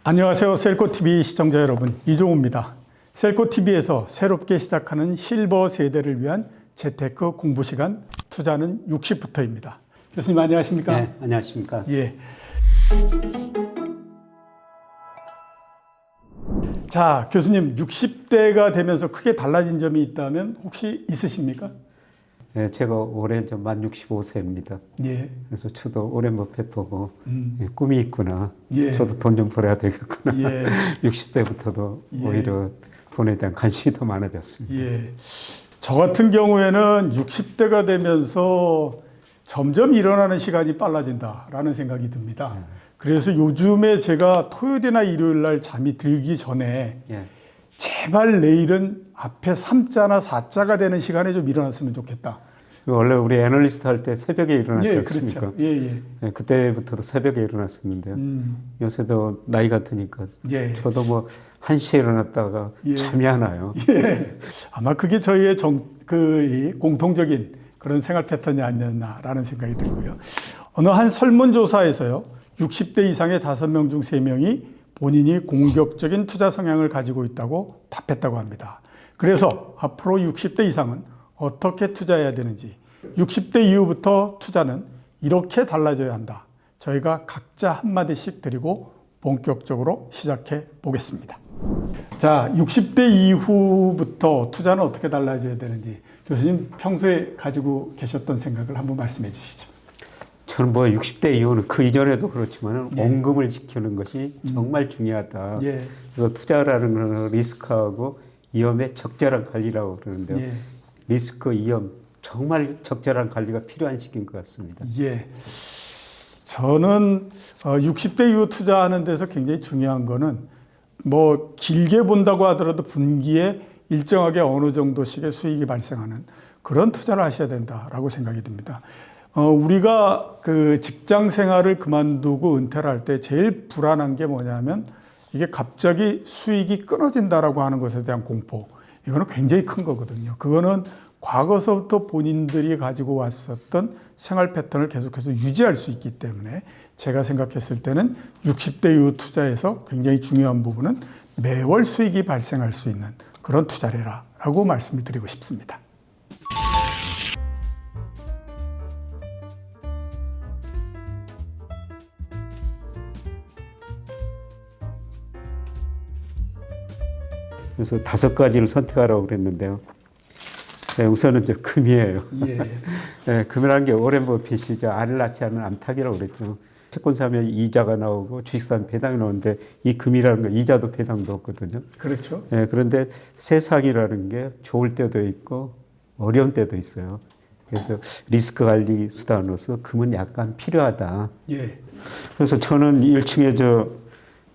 안녕하세요. 셀코TV 시청자 여러분, 이종우입니다. 셀코TV에서 새롭게 시작하는 실버 세대를 위한 재테크 공부 시간 투자는 60부터입니다. 교수님 안녕하십니까? 네, 안녕하십니까? 예. 자, 교수님 60대가 되면서 크게 달라진 점이 있다면 혹시 있으십니까? 네, 제가 올해 만 65세입니다. 예. 그래서 저도 오랜 버핏 보고 꿈이 있구나. 예. 저도 돈 좀 벌어야 되겠구나. 예. 60대부터도 예. 오히려 돈에 대한 관심이 더 많아졌습니다. 예. 저 같은 경우에는 60대가 되면서 점점 일어나는 시간이 빨라진다라는 생각이 듭니다. 그래서 요즘에 제가 토요일이나 일요일 날 잠이 들기 전에 예. 제발 내일은 앞에 3자나 4자가 되는 시간에 좀 일어났으면 좋겠다. 원래 우리 애널리스트 할 때 새벽에 일어났지 예, 않습니까? 그렇죠. 예, 예. 네, 그때부터도 새벽에 일어났었는데요. 요새도 나이 같으니까 예. 저도 뭐 1시에 일어났다가 예. 잠이 안 와요. 예. 아마 그게 저희의 이 공통적인 그런 생활 패턴이 아니었나라는 생각이 들고요. 어느 한 설문조사에서요, 60대 이상의 5명 중 3명이 본인이 공격적인 투자 성향을 가지고 있다고 답했다고 합니다. 그래서 앞으로 60대 이상은 어떻게 투자해야 되는지, 60대 이후부터 투자는 이렇게 달라져야 한다. 저희가 각자 한마디씩 드리고 본격적으로 시작해 보겠습니다. 자, 60대 이후부터 투자는 어떻게 달라져야 되는지 교수님 평소에 가지고 계셨던 생각을 한번 말씀해 주시죠. 저는 뭐 60대 이후는 그 이전에도 그렇지만 예. 원금을 지키는 것이 정말 중요하다. 예. 그래서 투자라는 건 리스크하고 위험의 적절한 관리라고 그러는데요. 예. 리스크, 위험 정말 적절한 관리가 필요한 시기인 것 같습니다. 예. 저는 60대 이후 투자하는 데서 굉장히 중요한 거는 뭐 길게 본다고 하더라도 분기에 일정하게 어느 정도씩의 수익이 발생하는 그런 투자를 하셔야 된다라고 생각이 듭니다. 우리가 그 직장 생활을 그만두고 은퇴를 할 때 제일 불안한 게 뭐냐면 이게 갑자기 수익이 끊어진다라고 하는 것에 대한 공포. 이거는 굉장히 큰 거거든요. 그거는 과거서부터 본인들이 가지고 왔었던 생활 패턴을 계속해서 유지할 수 있기 때문에 제가 생각했을 때는 60대 이후 투자에서 굉장히 중요한 부분은 매월 수익이 발생할 수 있는 그런 투자를 해라라고 말씀을 드리고 싶습니다. 그래서 5가지를 선택하라고 그랬는데요. 네, 우선은 저 금이에요. 예. 네, 금이라는 게 오랜 버핏이 알을 낳지 않은 암탉이라고 그랬죠. 채권 사면 이자가 나오고 주식 사면 배당이 나오는데 이 금이라는 건 이자도 배당도 없거든요. 그렇죠. 네, 그런데 세상이라는 게 좋을 때도 있고 어려운 때도 있어요. 그래서 리스크 관리 수단으로서 금은 약간 필요하다. 예. 그래서 저는 1층에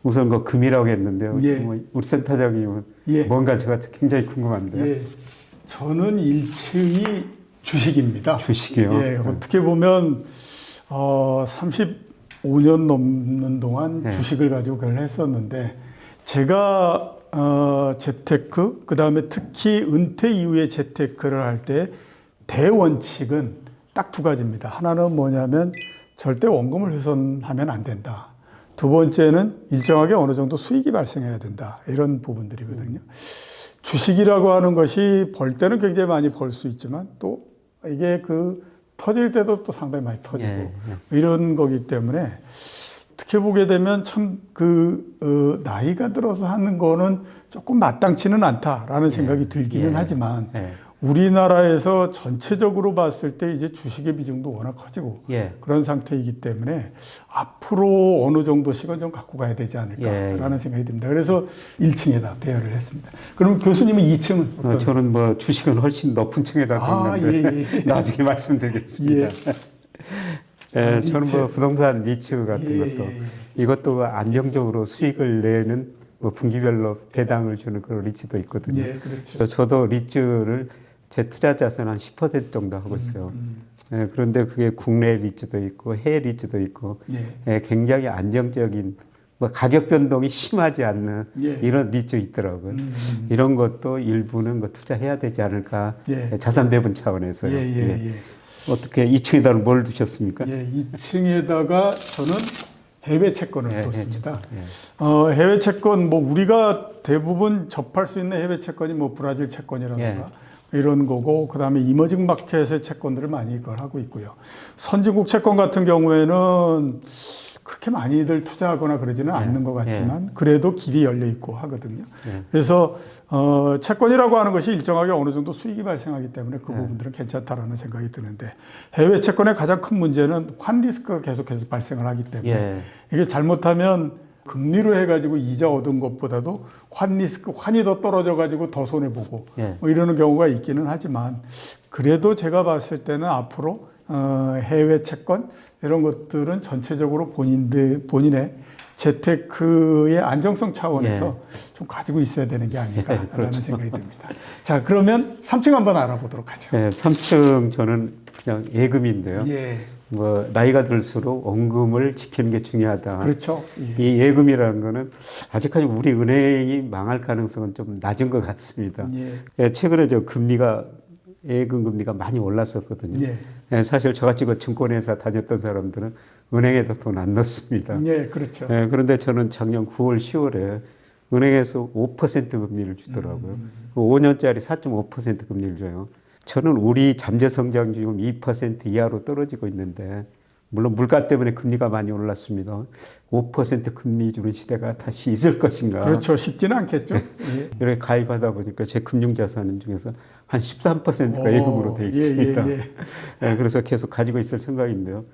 우선 그 금이라고 했는데요. 예. 뭐 우리 센터장님은 예. 뭔가 제가 굉장히 궁금한데요. 예. 저는 1층이 주식입니다. 주식이요? 예. 어떻게 보면 35년 넘는 동안 네. 주식을 가지고 그걸 했었는데 제가 재테크, 그다음에 특히 은퇴 이후에 재테크를 할 때 대원칙은 딱 2가지입니다. 하나는 뭐냐면 절대 원금을 훼손하면 안 된다. 2번째는 일정하게 어느 정도 수익이 발생해야 된다. 이런 부분들이거든요. 주식이라고 하는 것이 벌 때는 굉장히 많이 벌 수 있지만 또 이게 터질 때도 또 상당히 많이 터지고 이런 거기 때문에 어떻게 보게 되면 참 나이가 들어서 하는 거는 조금 마땅치는 않다라는 생각이 들기는 하지만 우리나라에서 전체적으로 봤을 때 이제 주식의 비중도 워낙 커지고 그런 상태이기 때문에 앞으로 어느 정도씩은 좀 갖고 가야 되지 않을까라는 생각이 듭니다. 그래서 1층에다 배열을 했습니다. 그럼 교수님은 2층은 어떤? 저는 뭐 주식은 훨씬 높은 층에다 뒀는데 나중에 말씀드리겠습니다. 저는 뭐 부동산 리츠 같은 것도 이것도 안정적으로 수익을 내는 뭐 분기별로 배당을 주는 그런 리츠도 있거든요. 예, 그렇죠. 그래서 저도 리츠를 제 투자 자산 한 10% 정도 하고 있어요. 그런데 그게 국내 리츠도 있고 해외 리츠도 있고 굉장히 안정적인 뭐 가격 변동이 심하지 않는 이런 리츠 있더라고요. 이런 것도 일부는 뭐 투자해야 되지 않을까 자산 배분 차원에서요. 예. 어떻게 2층에다가 뭘 두셨습니까? 예, 2층에다가 저는 해외 채권을 예, 뒀습니다. 예. 해외 채권 뭐 우리가 대부분 접할 수 있는 해외 채권이 뭐 브라질 채권이라든가 이런 거고, 그다음에 이머징 마켓의 채권들을 많이 이걸 하고 있고요. 선진국 채권 같은 경우에는 그렇게 많이들 투자하거나 그러지는 않는 것 같지만 그래도 길이 열려 있고 하거든요. 그래서 채권이라고 하는 것이 일정하게 어느 정도 수익이 발생하기 때문에 그 부분들은 괜찮다라는 생각이 드는데, 해외 채권의 가장 큰 문제는 환 리스크가 계속해서 발생을 하기 때문에 이게 잘못하면 금리로 해가지고 이자 얻은 것보다도 환 리스크, 환이 더 떨어져가지고 더 손해보고 뭐 이러는 경우가 있기는 하지만, 그래도 제가 봤을 때는 앞으로 해외 채권 이런 것들은 전체적으로 본인의 재테크의 안정성 차원에서 좀 가지고 있어야 되는 게 아닌가라는 그렇죠. 생각이 듭니다. 자, 그러면 3층 한번 알아보도록 하죠. 3층 저는 그냥 예금인데요. 예. 뭐 나이가 들수록 원금을 지키는 게 중요하다. 그렇죠. 이 예금이라는 거는 아직까지 우리 은행이 망할 가능성은 좀 낮은 것 같습니다. 최근에 저 금리가 예금 금리가 많이 올랐었거든요. 사실 저같이 그 증권회사 다녔던 사람들은 은행에도 돈 안 넣습니다. 그렇죠. 그런데 저는 작년 9월, 10월에 은행에서 5% 금리를 주더라고요. 5년짜리 4.5% 금리를 줘요. 저는 우리 잠재 성장 지금 2% 이하로 떨어지고 있는데, 물론 물가 때문에 금리가 많이 올랐습니다. 5% 금리 주는 시대가 다시 있을 것인가. 그렇죠. 쉽지는 않겠죠. 이렇게 가입하다 보니까 제 금융자산 중에서 한 13%가 예금으로 되어 있습니다. 그래서 계속 가지고 있을 생각인데요.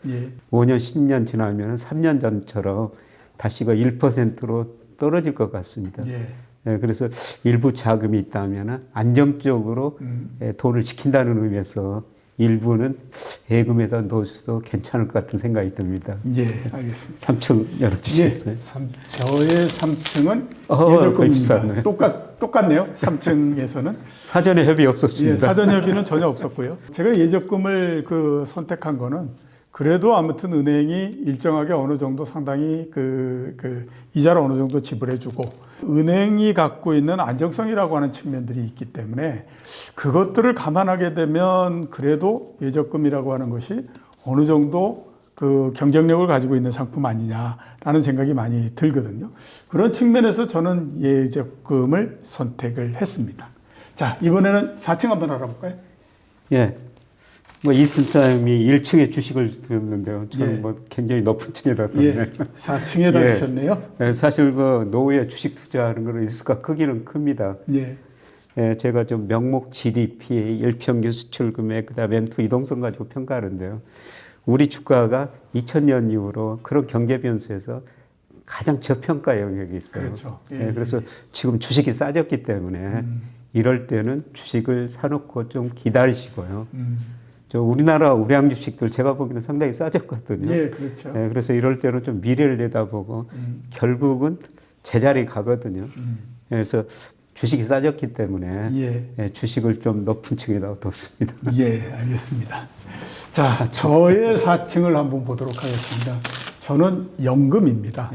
5년, 10년 지나면 3년 전처럼 다시 그 1%로 떨어질 것 같습니다. 그래서 일부 자금이 있다면 안정적으로 돈을 지킨다는 의미에서 일부는 예금에다 넣을 수도 괜찮을 것 같은 생각이 듭니다. 알겠습니다. 3층 열어주시겠어요? 저의 3층은 예적금입니다. 똑같네요. 3층에서는. 사전에 협의 없었습니다. 사전 협의는 전혀 없었고요. 제가 예적금을 선택한 거는 그래도 아무튼 은행이 일정하게 어느 정도 상당히 이자를 어느 정도 지불해주고, 은행이 갖고 있는 안정성이라고 하는 측면들이 있기 때문에 그것들을 감안하게 되면 그래도 예적금이라고 하는 것이 어느 정도 그 경쟁력을 가지고 있는 상품 아니냐라는 생각이 많이 들거든요. 그런 측면에서 저는 예적금을 선택을 했습니다. 자, 이번에는 4층 한번 알아볼까요? 뭐 이순남이 1층에 주식을 들었는데요. 저는 뭐 굉장히 높은 층에다 뒀네요. 4층에다 두셨네요. 사실 그 노후에 주식 투자하는 거는 리스크가 크기는 큽니다. 제가 좀 명목 GDP, 일평균 수출 금액, 그다음에 M2 이동성 가지고 평가하는데요. 우리 주가가 2000년 이후로 그런 경제 변수에서 가장 저평가 영역이 있어요. 그렇죠. 그래서 지금 주식이 싸졌기 때문에 이럴 때는 주식을 사놓고 좀 기다리시고요. 저 우리나라 우량 주식들 제가 보기에는 상당히 싸졌거든요. 그렇죠. 그래서 이럴 때는 좀 미래를 내다보고 결국은 제자리 가거든요. 그래서 주식이 싸졌기 때문에 주식을 좀 높은 층에다 뒀습니다. 알겠습니다. 자, 저의 4층을 한번 보도록 하겠습니다. 저는 연금입니다.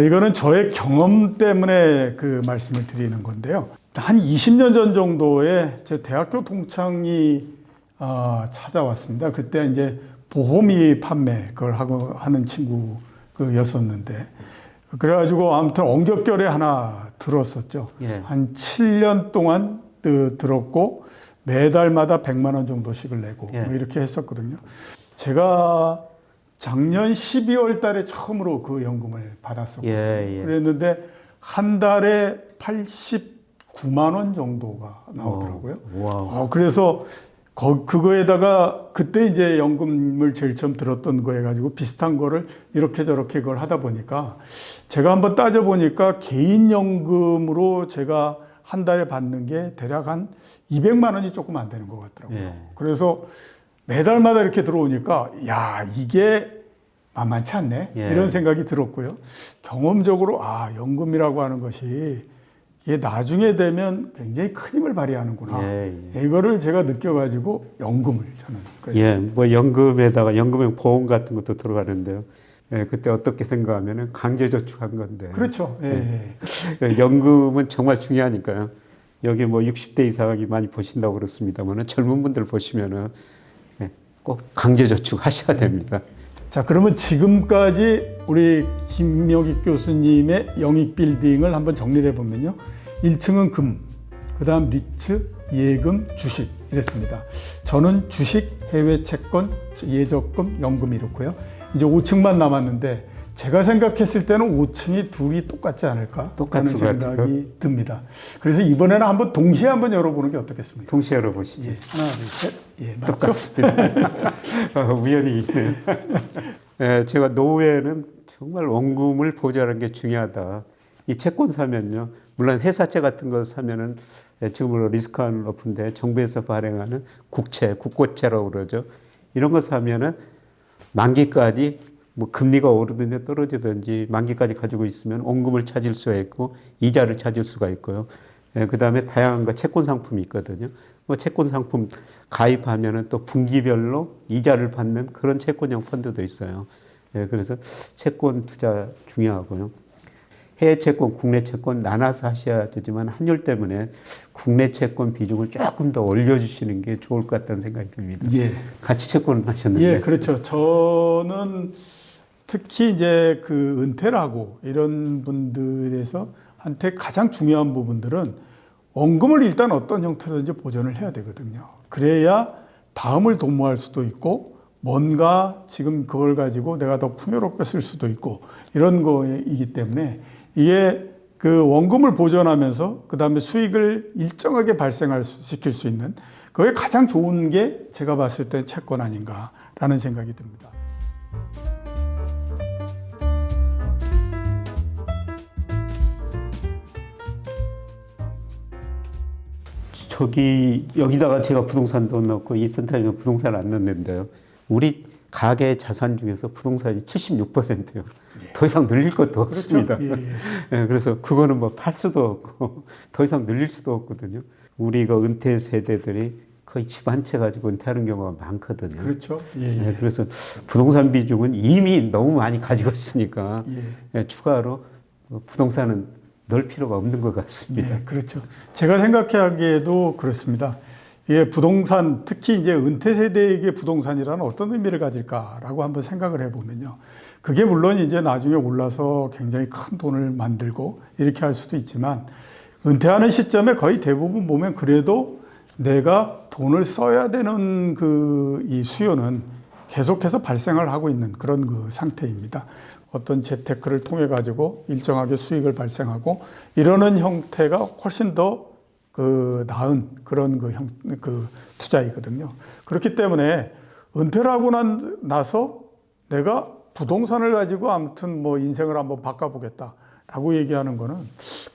이거는 저의 경험 때문에 그 말씀을 드리는 건데요. 한 20년 전 정도에 제 대학교 동창이 찾아왔습니다. 그때 이제 보험이 판매 그걸 하는 친구였었는데, 그래가지고 아무튼 엄격결에 하나 들었었죠. 한 7년 동안 들었고 매달마다 100만 원 정도씩을 내고 뭐 이렇게 했었거든요. 제가 작년 12월 달에 처음으로 그 연금을 받았었거든요. 그랬는데 한 달에 89만 원 정도가 나오더라고요. 그래서 그거에다가 그때 이제 연금을 제일 처음 들었던 거 해가지고 비슷한 거를 이렇게 저렇게 그걸 하다 보니까 제가 한번 따져보니까 개인연금으로 제가 한 달에 받는 게 대략 한 200만 원이 조금 안 되는 것 같더라고요. 그래서 매달마다 이렇게 들어오니까 야, 이게 만만치 않네 이런 생각이 들었고요. 경험적으로 연금이라고 하는 것이 이게 나중에 되면 굉장히 큰 힘을 발휘하는구나. 이거를 제가 느껴가지고 연금을 저는. 뭐 연금에다가 연금형 보험 같은 것도 들어가는데요. 그때 어떻게 생각하면은 강제저축한 건데. 그렇죠. 연금은 정말 중요하니까요. 여기 뭐 60대 이상이 많이 보신다고 그렇습니다만은 젊은 분들 보시면은 꼭 강제저축 하셔야 됩니다. 자, 그러면 지금까지 우리 김명익 교수님의 영익 빌딩을 한번 정리를 해보면요. 1층은 금, 그 다음 리츠, 예금, 주식 이랬습니다. 저는 주식, 해외 채권, 예적금, 연금 이렇고요. 이제 5층만 남았는데 제가 생각했을 때는 5층이 둘이 똑같지 않을까 하는 생각이 듭니다. 그래서 이번에는 한번 동시에 한번 열어보는 게 어떻겠습니까? 동시에 열어보시죠. 예, 하나, 둘, 셋. 예, 맞죠? 똑같습니다. 우연히. 예, 제가 노후에는 정말 원금을 보존하는 게 중요하다. 이 채권 사면요. 물론 회사채 같은 거 사면은 지금으로 리스크가 높은데 정부에서 발행하는 국채, 국고채라고 그러죠. 이런 거 사면은 만기까지 뭐 금리가 오르든지 떨어지든지 만기까지 가지고 있으면 원금을 찾을 수가 있고 이자를 찾을 수가 있고요. 그 다음에 다양한 거 채권 상품이 있거든요. 뭐 채권 상품 가입하면은 또 분기별로 이자를 받는 그런 채권형 펀드도 있어요. 그래서 채권 투자 중요하고요. 해외 채권, 국내 채권 나눠서 하셔야 되지만 환율 때문에 국내 채권 비중을 조금 더 올려주시는 게 좋을 것 같다는 생각이 듭니다. 예. 같이 채권을 하셨는데. 예, 그렇죠. 저는 특히 이제 그 은퇴를 하고 이런 분들에서 한테 가장 중요한 부분들은 원금을 일단 어떤 형태로든지 보존을 해야 되거든요. 그래야 다음을 도모할 수도 있고 뭔가 지금 그걸 가지고 내가 더 풍요롭게 쓸 수도 있고 이런 거이기 때문에 이게 그 원금을 보존하면서 그 다음에 수익을 일정하게 시킬 수 있는 그게 가장 좋은 게 제가 봤을 때 채권 아닌가라는 생각이 듭니다. 여기다가 제가 부동산도 넣고 이 센터에 부동산을 안 넣는데요. 우리 가계 자산 중에서 부동산이 76%예요. 예. 더 이상 늘릴 것도 없습니다. 그렇죠? 예, 예. 예, 그래서 그거는 뭐 팔 수도 없고 더 이상 늘릴 수도 없거든요. 우리가 은퇴 세대들이 거의 집 한 채 가지고 은퇴하는 경우가 많거든요. 그렇죠. 예, 예. 예, 그래서 부동산 비중은 이미 너무 많이 가지고 있으니까 예. 추가로 부동산은 넣을 필요가 없는 것 같습니다. 네, 그렇죠. 제가 생각하기에도 그렇습니다. 이게 부동산, 특히 이제 은퇴 세대에게 부동산이라는 어떤 의미를 가질까라고 한번 생각을 해보면요. 그게 물론 이제 나중에 올라서 굉장히 큰 돈을 만들고 이렇게 할 수도 있지만 은퇴하는 시점에 거의 대부분 보면 그래도 내가 돈을 써야 되는 이 수요는 계속해서 발생을 하고 있는 그런 그 상태입니다. 어떤 재테크를 통해 가지고 일정하게 수익을 발생하고 이러는 형태가 훨씬 더 나은 그런 그 투자이거든요. 그렇기 때문에 은퇴를 하고 나서 내가 부동산을 가지고 아무튼 뭐 인생을 한번 바꿔보겠다라고 얘기하는 거는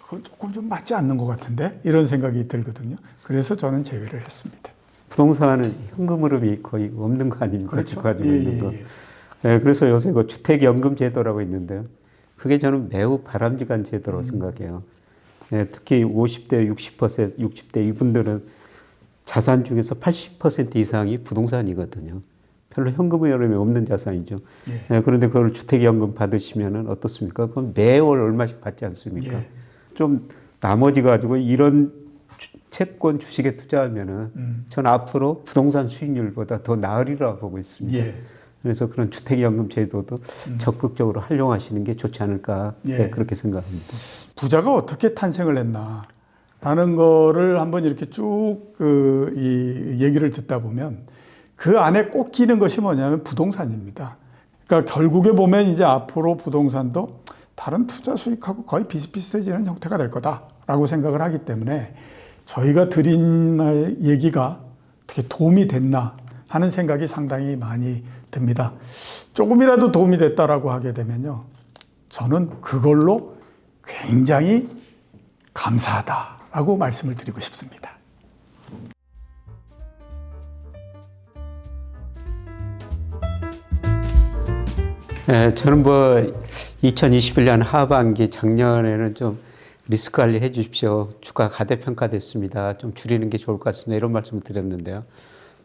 그건 조금 좀 맞지 않는 것 같은데 이런 생각이 들거든요. 그래서 저는 제외를 했습니다. 부동산은 현금 흐름이 거의 없는 거 아닙니까? 그렇죠. 가지고 있는 거. 네, 그래서 요새 그 주택연금 제도라고 있는데요. 그게 저는 매우 바람직한 제도라고 생각해요. 네, 특히 50대, 60대 이분들은 자산 중에서 80% 이상이 부동산이거든요. 별로 현금 흐름이 없는 자산이죠. 예. 네, 그런데 그걸 주택연금 받으시면 어떻습니까? 그건 매월 얼마씩 받지 않습니까? 예. 좀 나머지 가지고 이런 채권 주식에 투자하면은 전 앞으로 부동산 수익률보다 더 나으리라고 보고 있습니다. 예. 그래서 그런 주택연금 제도도 적극적으로 활용하시는 게 좋지 않을까 예. 그렇게 생각합니다. 부자가 어떻게 탄생을 했나라는 거를 한번 이렇게 쭉 이 얘기를 듣다 보면 그 안에 꼭 끼는 것이 뭐냐면 부동산입니다. 그러니까 결국에 보면 이제 앞으로 부동산도 다른 투자 수익하고 거의 비슷비슷해지는 형태가 될 거다라고 생각을 하기 때문에 저희가 드린 얘기가 어떻게 도움이 됐나 하는 생각이 상당히 많이 듭니다. 조금이라도 도움이 됐다라고 하게 되면요. 저는 그걸로 굉장히 감사하다라고 말씀을 드리고 싶습니다. 네, 저는 2021년 하반기 작년에는 좀 리스크 관리 해 주십시오. 주가 가대평가됐습니다. 좀 줄이는 게 좋을 것 같습니다. 이런 말씀을 드렸는데요.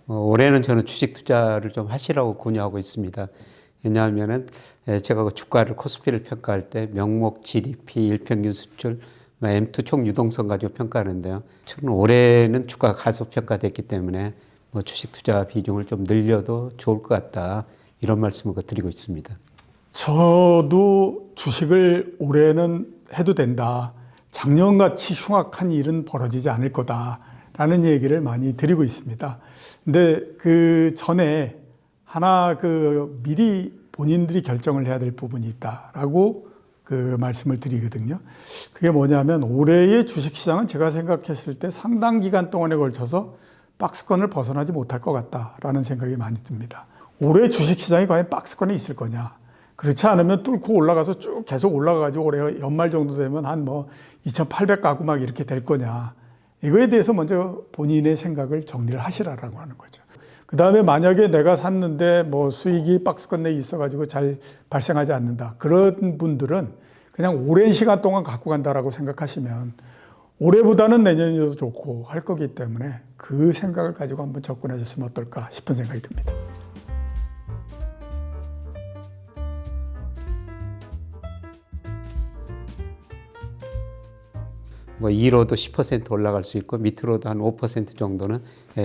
올해는 저는 주식 투자를 좀 하시라고 권유하고 있습니다. 왜냐하면은 제가 그 주가를 코스피를 평가할 때 명목 GDP, 일평균 수출, M2 총 유동성 가지고 평가하는데요. 저는 올해는 주가가 가속 평가됐기 때문에 주식 투자 비중을 좀 늘려도 좋을 것 같다. 이런 말씀을 드리고 있습니다. 저도 주식을 올해는 해도 된다. 작년같이 흉악한 일은 벌어지지 않을 거다라는 얘기를 많이 드리고 있습니다. 근데 그 전에 하나 미리 본인들이 결정을 해야 될 부분이 있다라고 그 말씀을 드리거든요. 그게 뭐냐면 올해의 주식시장은 제가 생각했을 때 상당 기간 동안에 걸쳐서 박스권을 벗어나지 못할 것 같다라는 생각이 많이 듭니다. 올해 주식시장이 과연 박스권에 있을 거냐? 그렇지 않으면 뚫고 올라가서 쭉 계속 올라가가지고 올해 연말 정도 되면 한 2,800 가구 막 이렇게 될 거냐. 이거에 대해서 먼저 본인의 생각을 정리를 하시라라고 하는 거죠. 그 다음에 만약에 내가 샀는데 수익이 박스권 내에 있어가지고 잘 발생하지 않는다. 그런 분들은 그냥 오랜 시간 동안 갖고 간다라고 생각하시면 올해보다는 내년이 더 좋고 할 거기 때문에 그 생각을 가지고 한번 접근하셨으면 어떨까 싶은 생각이 듭니다. 위로도 10% 올라갈 수 있고 밑으로도 한 5% 정도는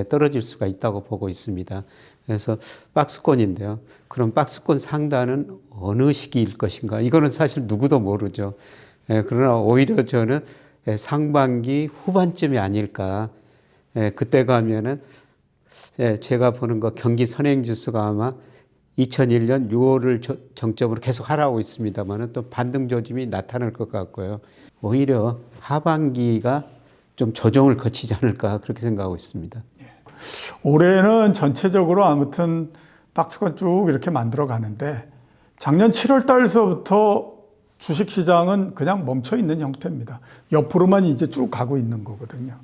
떨어질 수가 있다고 보고 있습니다. 그래서 박스권인데요. 그럼 박스권 상단은 어느 시기일 것인가? 이거는 사실 누구도 모르죠. 그러나 오히려 저는 상반기 후반쯤이 아닐까. 그때 가면은 제가 보는 거 경기 선행지수가 아마 2001년 6월을 정점으로 계속 하락하고 있습니다만 또 반등 조짐이 나타날 것 같고요. 오히려 하반기가 좀 조정을 거치지 않을까 그렇게 생각하고 있습니다. 올해는 전체적으로 아무튼 박스권 쭉 이렇게 만들어 가는데 작년 7월 달서부터 주식시장은 그냥 멈춰 있는 형태입니다. 옆으로만 이제 쭉 가고 있는 거거든요.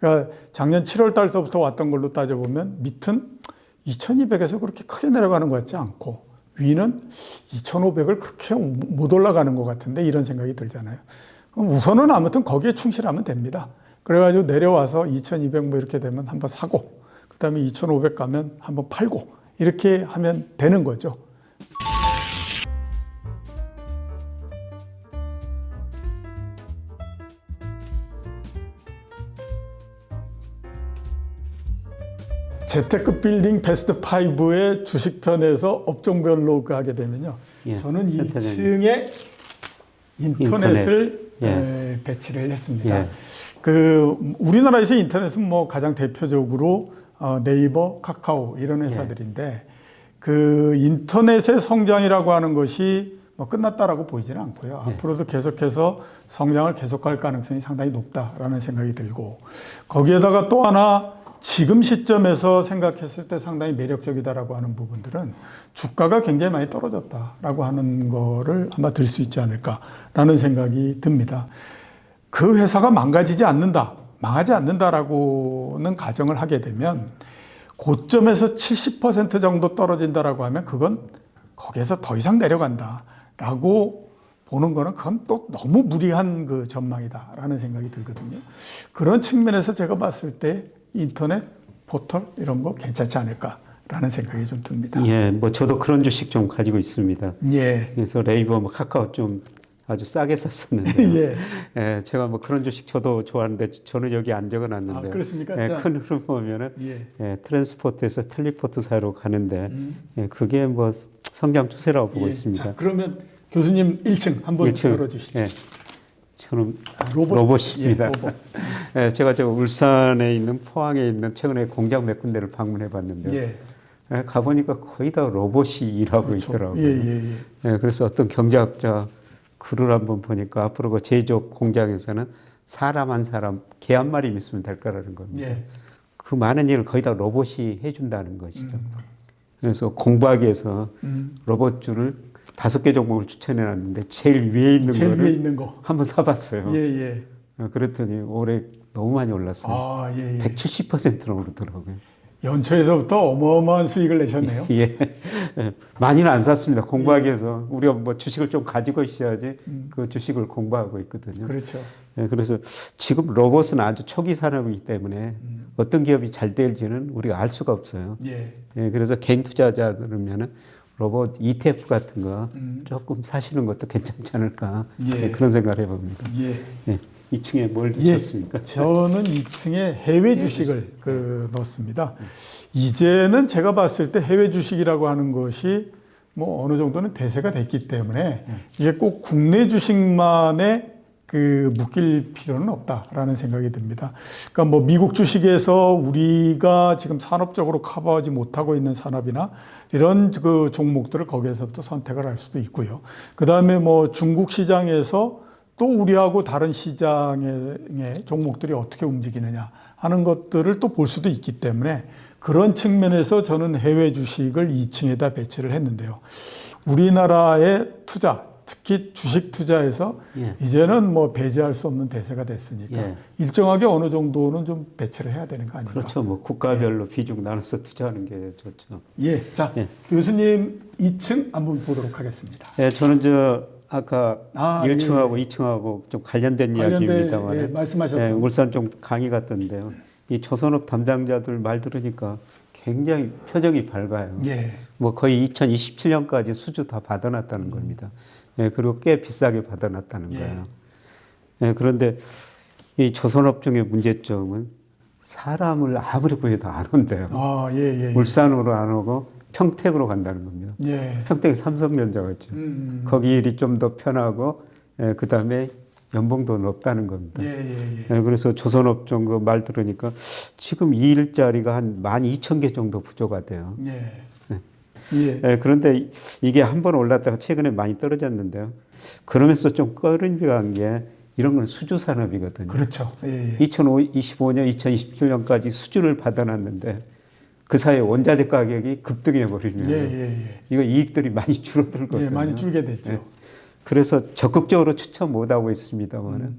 그러니까 작년 7월 달서부터 왔던 걸로 따져보면 밑은 2200에서 그렇게 크게 내려가는 것 같지 않고 위는 2500을 그렇게 못 올라가는 것 같은데 이런 생각이 들잖아요. 그럼 우선은 아무튼 거기에 충실하면 됩니다. 그래가지고 내려와서 2200 이렇게 되면 한번 사고 그 다음에 2500 가면 한번 팔고 이렇게 하면 되는 거죠. 재테크 빌딩 베스트 5의 주식편에서 업종별로 가게 되면요. 저는 2층에 인터넷을 배치를 했습니다. 우리나라에서 인터넷은 가장 대표적으로 네이버, 카카오 이런 회사들인데 그 인터넷의 성장이라고 하는 것이 끝났다라고 보이지는 않고요. 앞으로도 계속해서 성장을 계속할 가능성이 상당히 높다라는 생각이 들고 거기에다가 또 하나 지금 시점에서 생각했을 때 상당히 매력적이다라고 하는 부분들은 주가가 굉장히 많이 떨어졌다라고 하는 거를 아마 들 수 있지 않을까라는 생각이 듭니다. 그 회사가 망가지지 않는다, 망하지 않는다라고는 가정을 하게 되면 고점에서 70% 정도 떨어진다라고 하면 그건 거기에서 더 이상 내려간다라고 보는 거는 그건 또 너무 무리한 그 전망이다라는 생각이 들거든요. 그런 측면에서 제가 봤을 때 인터넷, 포털 이런 거 괜찮지 않을까라는 생각이 좀 듭니다. 저도 그런 주식 좀 가지고 있습니다. 그래서 네이버, 카카오 좀 아주 싸게 샀었는데, 제가 그런 주식 저도 좋아하는데 저는 여기 안 적어놨는데, 그렇습니까? 큰 흐름 보면은 트랜스포트에서 텔리포트 사이로 가는데, 그게 성장 추세라고 보고 있습니다. 자, 그러면 교수님 1층 한번 열어주시죠. 저는 로봇입니다. 로봇. 제가 울산에 있는 포항에 있는 최근에 공장 몇 군데를 방문해 봤는데요. 가보니까 거의 다 로봇이 일하고 있더라고요. 그래서 어떤 경제학자 글을 한번 보니까 앞으로 그 제조업 공장에서는 사람 한 사람, 개 한 마리 있으면 될 거라는 겁니다. 그 많은 일을 거의 다 로봇이 해준다는 것이죠. 그래서 공부하기 위해서 로봇줄을 5개 종목을 추천해 놨는데 제일 위에 있는 거를 한번 사봤어요. 그랬더니 올해 너무 많이 올랐어요. 170%나 오르더라고요. 연초에서부터 어마어마한 수익을 내셨네요. 많이는 안 샀습니다. 공부하기 위해서. 우리가 주식을 좀 가지고 있어야지 그 주식을 공부하고 있거든요. 그렇죠. 그래서 지금 로봇은 아주 초기 산업이기 때문에 어떤 기업이 잘 될지는 우리가 알 수가 없어요. 그래서 개인 투자자들은 로봇 ETF 같은 거 조금 사시는 것도 괜찮지 않을까 그런 생각을 해봅니다. 2층에 뭘 두셨습니까? 저는 2층에 해외 주식을 넣었습니다. 이제는 제가 봤을 때 해외 주식이라고 하는 것이 뭐 어느 정도는 대세가 됐기 때문에 이게 꼭 국내 주식만에 그 묶일 필요는 없다라는 생각이 듭니다. 그러니까 뭐 미국 주식에서 우리가 지금 산업적으로 커버하지 못하고 있는 산업이나 이런 그 종목들을 거기에서부터 선택을 할 수도 있고요. 그 다음에 뭐 중국 시장에서 또 우리하고 다른 시장의 종목들이 어떻게 움직이느냐 하는 것들을 또 볼 수도 있기 때문에 그런 측면에서 저는 해외 주식을 2층에다 배치를 했는데요. 우리나라의 투자, 특히 주식 투자에서 예. 이제는 뭐 배제할 수 없는 대세가 됐으니까 예. 일정하게 어느 정도는 좀 배치를 해야 되는 거 아닌가. 그렇죠. 뭐 국가별로 비중 나눠서 투자하는 게 좋죠. 예. 자, 예. 교수님 2층 한번 보도록 하겠습니다. 예, 저는 아까 1층하고 예. 2층하고 좀 관련된 예, 이야기입니다만 말씀하셨던 울산 좀 강의 갔던데요. 이 조선업 담당자들 말 들으니까 굉장히 표정이 밝아요. 예. 뭐 거의 2027년까지 수주 다 받아놨다는 겁니다. 예, 그리고 꽤 비싸게 받아놨다는 예. 거예요. 예, 그런데 이 조선업종의 문제점은 사람을 아무리 구해도 안 온대요. 아, 예, 예. 울산으로 안 오고 평택으로 간다는 겁니다. 예. 평택에 삼성전자가 있죠. 거기 일이 좀 더 편하고, 예, 그 다음에 연봉도 높다는 겁니다. 예, 예, 예. 예, 그래서 조선업종 그 말 들으니까 지금 이 일자리가 한 12,000개 정도 부족하대요. 예. 예. 예, 그런데 이게 한 번 올랐다가 최근에 많이 떨어졌는데요. 그러면서 좀 꺼림직한 게 이런 건 수주 산업이거든요. 그렇죠. 예, 예. 2025년, 2027년까지 수주를 받아놨는데 그 사이에 원자재 가격이 급등해 버리면 예, 예, 예. 이거 이익들이 많이 줄어들거든요. 예, 많이 줄게 됐죠. 예. 그래서 적극적으로 추천 못 하고 있습니다만은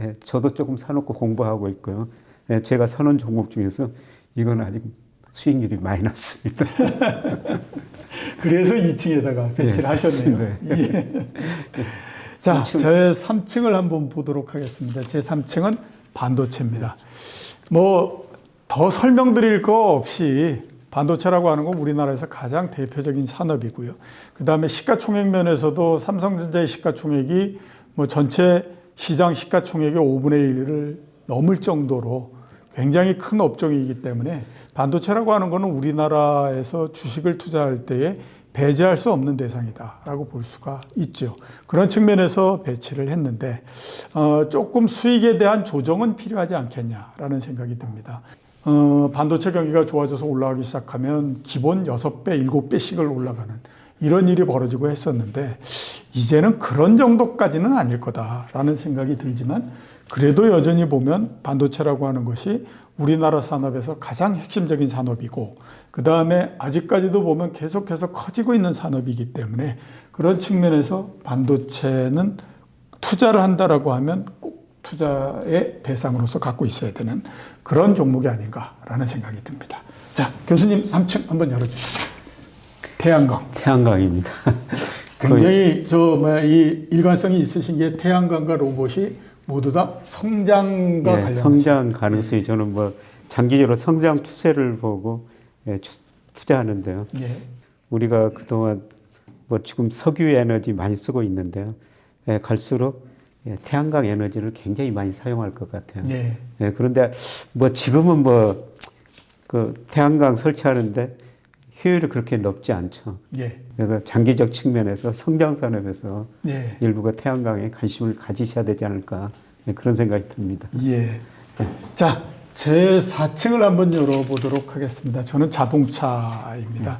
예, 저도 조금 사놓고 공부하고 있고요. 예, 제가 사놓은 종목 중에서 이건 아직 수익률이 많이 났습니다. 그래서 2층에다가 배치를 예, 하셨네요. 맞습니다. 예. 자, 제 3층을 한번 보도록 하겠습니다. 제 3층은 반도체입니다. 뭐 더 설명드릴 거 없이 반도체라고 하는 건 우리나라에서 가장 대표적인 산업이고요. 그 다음에 시가총액 면에서도 삼성전자의 시가총액이 뭐 전체 시장 시가총액의 5분의 1을 넘을 정도로 굉장히 큰 업종이기 때문에 반도체라고 하는 것은 우리나라에서 주식을 투자할 때에 배제할 수 없는 대상이다라고 볼 수가 있죠. 그런 측면에서 배치를 했는데 조금 수익에 대한 조정은 필요하지 않겠냐라는 생각이 듭니다. 반도체 경기가 좋아져서 올라가기 시작하면 기본 6배, 7배씩을 올라가는 이런 일이 벌어지고 했었는데 이제는 그런 정도까지는 아닐 거다라는 생각이 들지만 그래도 여전히 보면 반도체라고 하는 것이 우리나라 산업에서 가장 핵심적인 산업이고 그 다음에 아직까지도 보면 계속해서 커지고 있는 산업이기 때문에 그런 측면에서 반도체는 투자를 한다라고 하면 꼭 투자의 대상으로서 갖고 있어야 되는 그런 종목이 아닌가라는 생각이 듭니다. 자, 교수님 3층 한번 열어주시죠. 태양광. 태양광입니다. 굉장히 이 일관성이 있으신 게 태양광과 로봇이 모두 다 성장과 관련된 성장 가능성이 저는 뭐 장기적으로 성장 추세를 보고 투자하는데요. 예. 우리가 그동안 뭐 지금 석유 에너지 많이 쓰고 있는데요. 갈수록 태양광 에너지를 굉장히 많이 사용할 것 같아요. 예. 그런데 뭐 지금은 뭐 그 태양광 설치하는데 효율이 그렇게 높지 않죠. 예. 그래서 장기적 측면에서 성장 산업에서 예. 일부가 태양광에 관심을 가지셔야 되지 않을까 그런 생각이 듭니다. 예. 자, 제 4층을 한번 열어보도록 하겠습니다. 저는 자동차입니다.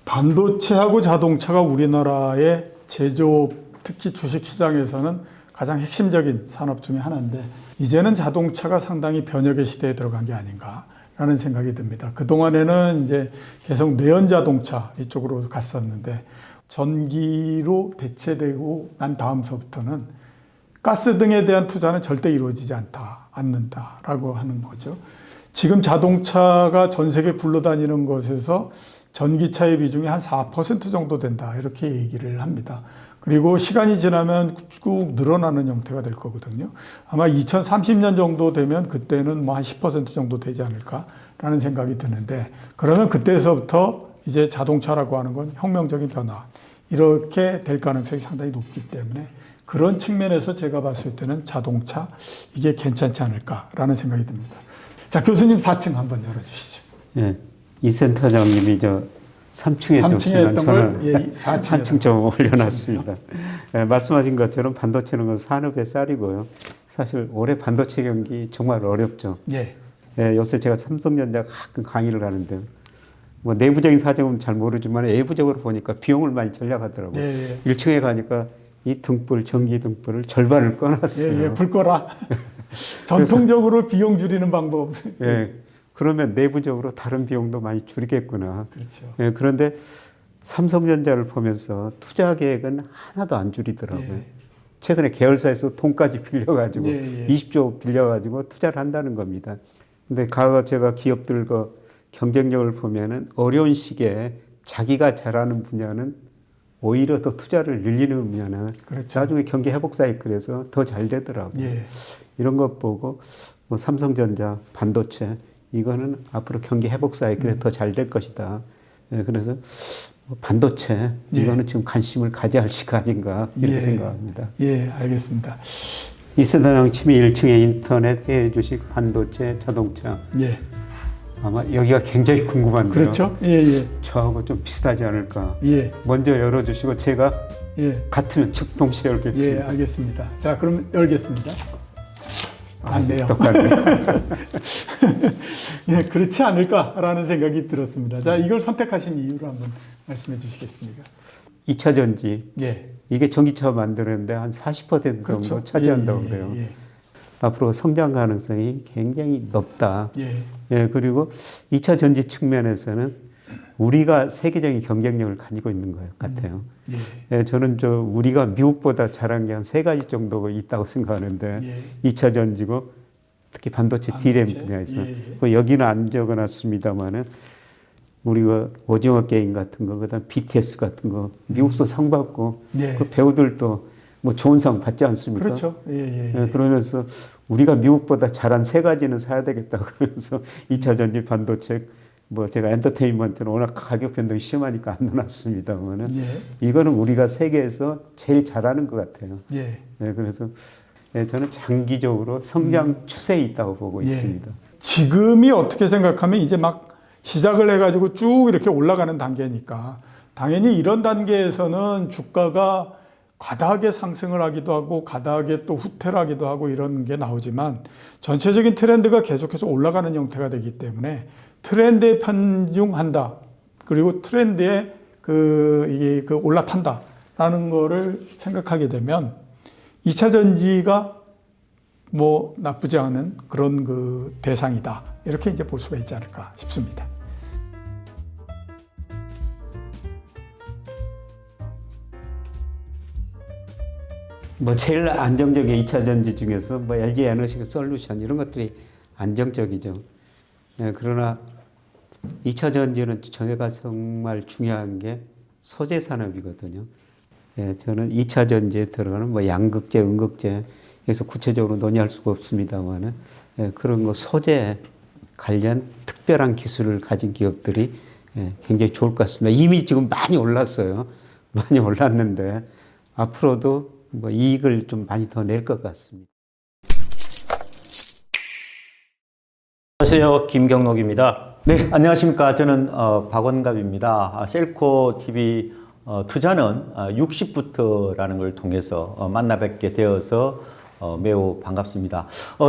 반도체하고 자동차가 우리나라의 제조업, 특히 주식시장에서는 가장 핵심적인 산업 중에 하나인데 이제는 자동차가 상당히 변혁의 시대에 들어간 게 아닌가라는 생각이 듭니다. 그동안에는 이제 계속 내연 자동차 이쪽으로 갔었는데 전기로 대체되고 난 다음서부터는 가스 등에 대한 투자는 절대 이루어지지 않는다라고 하는 거죠. 지금 자동차가 전 세계 굴러다니는 것에서 전기차의 비중이 한 4% 정도 된다 이렇게 얘기를 합니다. 그리고 시간이 지나면 쭉 늘어나는 형태가 될 거거든요. 아마 2030년 정도 되면 그때는 뭐 한 10% 정도 되지 않을까라는 생각이 드는데 그러면 그때서부터 이제 자동차라고 하는 건 혁명적인 변화 이렇게 될 가능성이 상당히 높기 때문에 그런 측면에서 제가 봤을 때는 자동차 이게 괜찮지 않을까라는 생각이 듭니다. 자, 교수님 4층 한번 열어주시죠. 이 센터장님이 3층에 3층에 줬으면 했던 저는 걸 예, 4층에 한 층 좀 올려놨습니다. 예, 말씀하신 것처럼 반도체는 건 산업의 쌀이고요. 사실 올해 반도체 경기 정말 어렵죠. 예. 예, 요새 제가 삼성전자 가끔 강의를 하는데요. 뭐 내부적인 사정은 잘 모르지만 외부적으로 보니까 비용을 많이 절약하더라고요. 예, 1층에 가니까 이 등불, 전기 등불을 절반을 꺼놨어요. 예, 불 꺼라. 전통적으로 비용 줄이는 방법. 예, 그러면 내부적으로 다른 비용도 많이 줄이겠구나. 그렇죠. 예, 그런데 삼성전자를 보면서 투자 계획은 하나도 안 줄이더라고요. 예. 최근에 계열사에서 돈까지 빌려가지고 예, 예. 20조 빌려가지고 투자를 한다는 겁니다. 근데 과거 제가 기업들과 경쟁력을 보면은 어려운 시기에 자기가 잘하는 분야는 오히려 더 투자를 늘리는 분야는 그렇죠. 나중에 경기 회복 사이클에서 더 잘 되더라고요. 예. 이런 것 보고 뭐 삼성전자, 반도체 이거는 앞으로 경기 회복 사이클에 더 잘 될 것이다. 예, 그래서 반도체 예. 이거는 지금 관심을 가져야 할 시간인가 이렇게 예. 생각합니다. 예, 알겠습니다. 이세당 침이 1층에 인터넷, 해외 주식, 반도체, 자동차. 예. 아마 여기가 굉장히 궁금한데요. 그렇죠. 예, 예. 저하고 좀 비슷하지 않을까. 예. 먼저 열어주시고 제가 예. 같으면 즉 동시에 열겠습니다. 예, 알겠습니다. 자, 그럼 열겠습니다. 안 돼요. 똑같네. 예, 그렇지 않을까라는 생각이 들었습니다. 자, 이걸 선택하신 이유를 한번 말씀해 주시겠습니까? 2차 전지. 예. 이게 전기차 만드는데 한 40% 그렇죠. 정도 차지한다고 예, 그래요. 예, 앞으로 성장 가능성이 굉장히 높다. 예. 예, 그리고 2차 전지 측면에서는 우리가 세계적인 경쟁력을 가지고 있는 것 같아요. 예. 예, 저는 우리가 미국보다 잘한 게 한 3가지 정도 있다고 생각하는데 예. 2차 전지고 특히 반도체 DRAM 분야에서 예, 예. 그 여기는 안 적어놨습니다만은 우리가 오징어 게임 같은 거, 그다음 BTS 같은 거 미국서 상 받고 예. 그 배우들도 뭐 좋은 상 받지 않습니까? 그렇죠. 예, 예, 예. 예, 그러면서 우리가 미국보다 잘한 3가지는 사야 되겠다 그러면서 2차 전지 반도체 뭐 제가 엔터테인먼트는 워낙 가격 변동이 심하니까 안 넣어놨습니다만은 예. 이거는 우리가 세계에서 제일 잘하는 것 같아요. 예. 예, 그래서 예, 저는 장기적으로 성장 추세에 있다고 보고 예. 있습니다. 지금이 어떻게 생각하면 이제 막 시작을 해가지고 쭉 이렇게 올라가는 단계니까 당연히 이런 단계에서는 주가가 과다하게 상승을 하기도 하고 과다하게 또 후퇴를 하기도 하고 이런 게 나오지만 전체적인 트렌드가 계속해서 올라가는 형태가 되기 때문에 트렌드에 편중한다. 그리고 트렌드에 이게 올라탄다라는 거를 생각하게 되면 2차 전지가 뭐 나쁘지 않은 그런 그 대상이다. 이렇게 이제 볼 수가 있지 않을까 싶습니다. 뭐 제일 안정적인 2차 전지 중에서 뭐 LG 에너지 솔루션 이런 것들이 안정적이죠. 예, 그러나 2차 전지는 저희가 정말 중요한 게 소재 산업이거든요. 예, 저는 2차 전지에 들어가는 뭐 양극재, 음극재 여기서 구체적으로 논의할 수가 없습니다만은 예, 그런 거 소재 관련 특별한 기술을 가진 기업들이 예, 굉장히 좋을 것 같습니다. 이미 지금 많이 올랐어요. 많이 올랐는데 앞으로도 뭐 이익을 좀 많이 더 낼 것 같습니다. 안녕하세요. 김경록입니다. 네, 안녕하십니까. 저는 박원갑입니다. 셀코 TV 투자는 60부터라는 걸 통해서 만나 뵙게 되어서 매우 반갑습니다.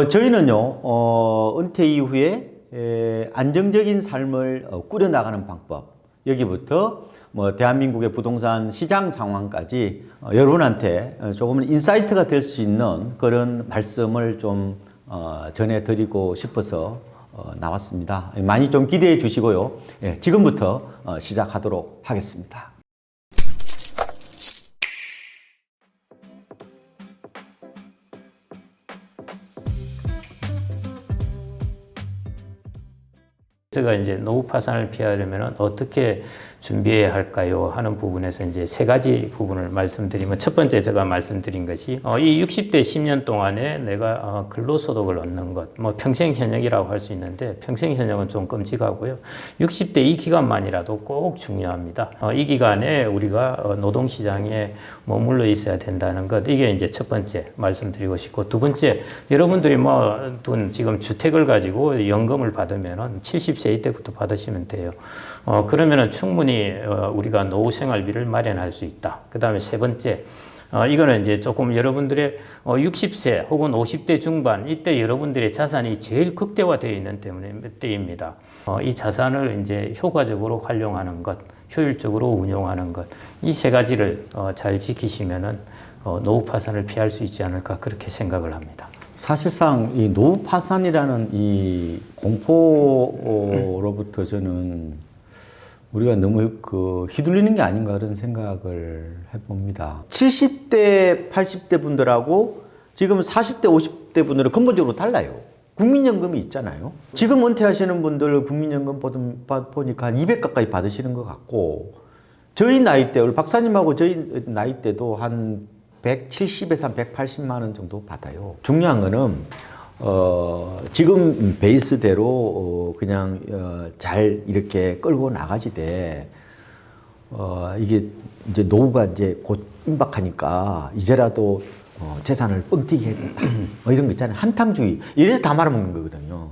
저희는요, 은퇴 이후에 안정적인 삶을 꾸려나가는 방법, 여기부터 뭐 대한민국의 부동산 시장 상황까지 여러분한테 조금은 인사이트가 될 수 있는 그런 말씀을 좀 전해드리고 싶어서 나왔습니다. 많이 좀 기대해 주시고요. 예, 지금부터 시작하도록 하겠습니다. 제가 이제 노후 파산을 피하려면 어떻게 준비해야 할까요? 하는 부분에서 이제 3가지 부분을 말씀드리면, 첫 번째 제가 말씀드린 것이 이 60대 10년 동안에 내가 근로소득을 얻는 것, 뭐 평생 현역이라고 할 수 있는데 평생 현역은 좀 끔찍하고요. 60대 이 기간만이라도 꼭 중요합니다. 이 기간에 우리가 노동시장에 머물러 있어야 된다는 것, 이게 이제 첫 번째 말씀드리고 싶고, 두 번째, 여러분들이 지금 주택을 가지고 연금을 받으면은 70세 이때부터 받으시면 돼요. 그러면은 충분히 충분히 우리가 노후 생활비를 마련할 수 있다. 그 다음에 세 번째, 이거는 이제 조금 여러분들의 60세 혹은 50대 중반 이때 여러분들의 자산이 제일 극대화되어 있는 때입니다. 이 자산을 이제 효과적으로 활용하는 것, 효율적으로 운용하는 것, 이 세 가지를 잘 지키시면은 노후 파산을 피할 수 있지 않을까 그렇게 생각을 합니다. 사실상 이 노후 파산이라는 이 공포로부터 저는 우리가 너무 휘둘리는 게 아닌가 그런 생각을 해봅니다. 70대, 80대 분들하고 지금 40대, 50대 분들은 근본적으로 달라요. 국민연금이 있잖아요. 지금 은퇴하시는 분들 국민연금 보니까 한 200 가까이 받으시는 것 같고, 저희 나이 때, 우리 박사님하고 저희 나이 때도 한 170에서 한 180만 원 정도 받아요. 중요한 거는 지금 베이스대로 그냥 잘 이렇게 끌고 나가지되 이게 이제 노후가 이제 곧 임박하니까 이제라도 재산을 뻥튀기 해야겠다. 이런 거 있잖아요. 한탕주의. 이래서 다 말아먹는 거거든요.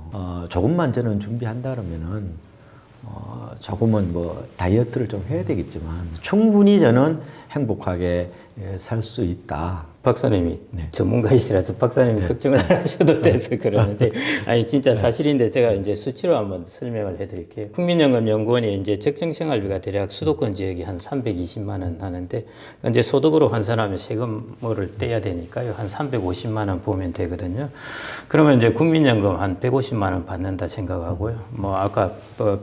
조금만 저는 준비한다 그러면은 조금은 뭐 다이어트를 좀 해야 되겠지만 충분히 저는 행복하게 살 수 있다. 박사님이 전문가이시라서 박사님이 걱정을 안 하셔도 돼서 그러는데, 아니 진짜 사실인데 제가 이제 수치로 한번 설명을 해드릴게요. 국민연금연구원이 이제 적정생활비가 대략 수도권 지역이 한 320만 원 하는데, 이제 소득으로 환산하면 세금을 떼야 되니까요, 한 350만 원 보면 되거든요. 그러면 이제 국민연금 한 150만 원 받는다 생각하고요. 뭐 아까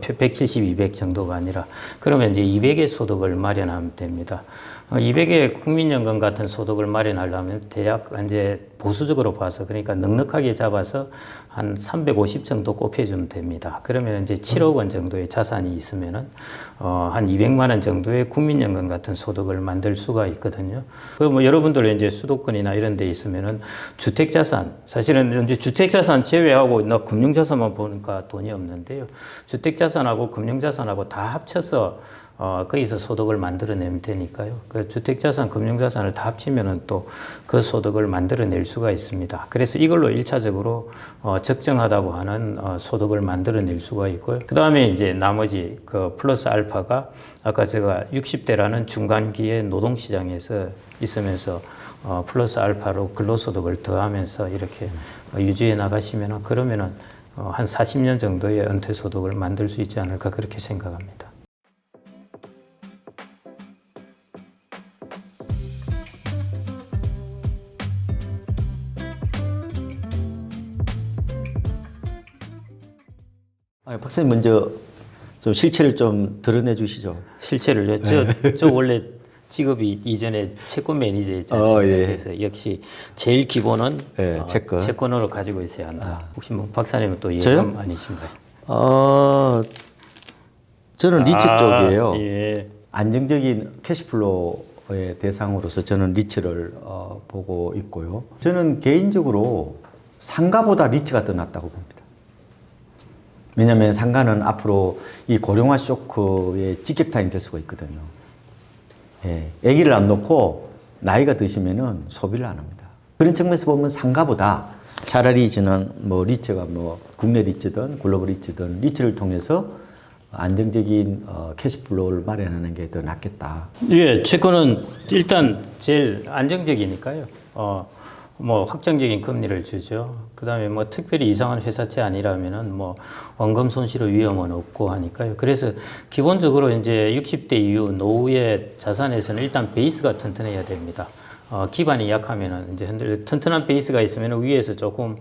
170, 200 정도가 아니라 그러면 이제 200의 소득을 마련하면 됩니다. 200의 국민연금 같은 소득을 마련하려면 대략 이제 보수적으로 봐서, 그러니까 넉넉하게 잡아서 한 350 정도 꼽혀주면 됩니다. 그러면 이제 7억 원 정도의 자산이 있으면은 한 200만 원 정도의 국민연금 같은 소득을 만들 수가 있거든요. 그 뭐 여러분들 이제 수도권이나 이런 데 있으면은 주택자산, 사실은 이제 주택자산 제외하고 나 금융자산만 보니까 돈이 없는데요. 주택자산하고 금융자산하고 다 합쳐서 거기서 소득을 만들어내면 되니까요. 그 주택자산, 금융자산을 다 합치면은 또 그 소득을 만들어낼 수가 있습니다. 그래서 이걸로 1차적으로 적정하다고 하는 소득을 만들어낼 수가 있고요. 그 다음에 이제 나머지 그 플러스 알파가 아까 제가 60대라는 중간기에 노동시장에서 있으면서 플러스 알파로 근로소득을 더하면서 이렇게 유지해 나가시면은, 그러면은 한 40년 정도의 은퇴소득을 만들 수 있지 않을까 그렇게 생각합니다. 박사님 먼저 좀 실체를 좀 드러내 주시죠. 실체를요? 저 원래 직업이 이전에 채권 매니저였지 않습니까? 예. 그래서 역시 제일 기본은 채권으로 가지고 있어야 한다. 혹시 뭐 박사님은 또 저요? 예감 아니신가요? 저는 리츠 쪽이에요. 예. 안정적인 캐시플로우의 대상으로서 저는 리츠를 보고 있고요. 저는 개인적으로 상가보다 리츠가 더 낫다고 봅니다. 왜냐하면 상가는 앞으로 이 고령화 쇼크의 직격탄이 될 수가 있거든요. 예, 아기를 안 놓고 나이가 드시면은 소비를 안 합니다. 그런 측면에서 보면 상가보다 차라리 저는 뭐 리츠가 뭐 국내 리츠든 글로벌 리츠든 리츠를 통해서 안정적인 캐시플로우를 마련하는 게 더 낫겠다. 예, 채권은 일단 제일 안정적이니까요. 뭐 확정적인 금리를 주죠. 그다음에 뭐 특별히 이상한 회사채 아니라면은 뭐 원금 손실의 위험은 없고 하니까요. 그래서 기본적으로 이제 60대 이후 노후의 자산에서는 일단 베이스가 튼튼해야 됩니다. 기반이 약하면은 이제 튼튼한 베이스가 있으면 위에서 조금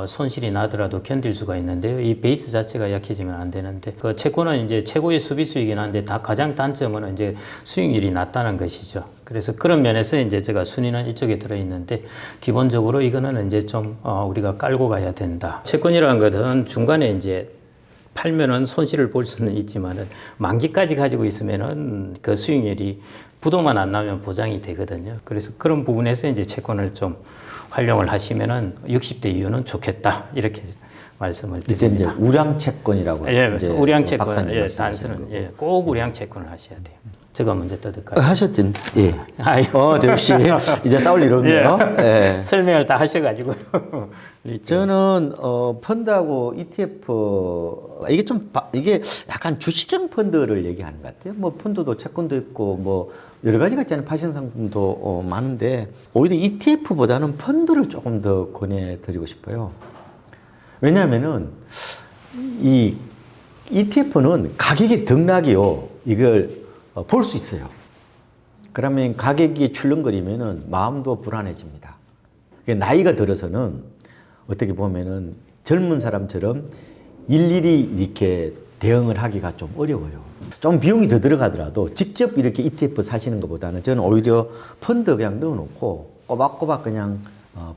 손실이 나더라도 견딜 수가 있는데요. 이 베이스 자체가 약해지면 안 되는데, 그 채권은 이제 최고의 수비수이긴 한데 가장 단점은 이제 수익률이 낮다는 것이죠. 그래서 그런 면에서 이제 제가 순위는 이쪽에 들어 있는데, 기본적으로 이거는 이제 좀 우리가 깔고 가야 된다. 채권이라는 것은 중간에 이제 팔면은 손실을 볼 수는 있지만은 만기까지 가지고 있으면은 그 수익률이 부도만 안 나면 보장이 되거든요. 그래서 그런 부분에서 이제 채권을 좀 활용을 하시면은 60대 이후는 좋겠다. 이렇게 말씀을 이때 드립니다. 이제 우량 채권이라고 예, 이제 우량 채권, 박사님 예, 말씀하시는 단순은 거고. 예, 꼭 우량 채권을 하셔야 돼요. 제가 먼저 떠들까요? 하셨든 예. 아유. 역시 이제 싸울 일 없네요. 예. 설명을 다 하셔가지고 저는 펀드하고 ETF 이게 약간 주식형 펀드를 얘기하는 것 같아요. 뭐 펀드도 채권도 있고 뭐 여러 가지가 있잖아요. 파생 상품도 많은데 오히려 ETF보다는 펀드를 조금 더 권해드리고 싶어요. 왜냐하면은 이 ETF는 가격의 등락이요. 이걸 볼 수 있어요. 그러면 가격이 출렁거리면은 마음도 불안해집니다. 나이가 들어서는 어떻게 보면은 젊은 사람처럼 일일이 이렇게 대응을 하기가 좀 어려워요. 좀 비용이 더 들어가더라도 직접 이렇게 ETF 사시는 것보다는 저는 오히려 펀드 그냥 넣어놓고 꼬박꼬박 그냥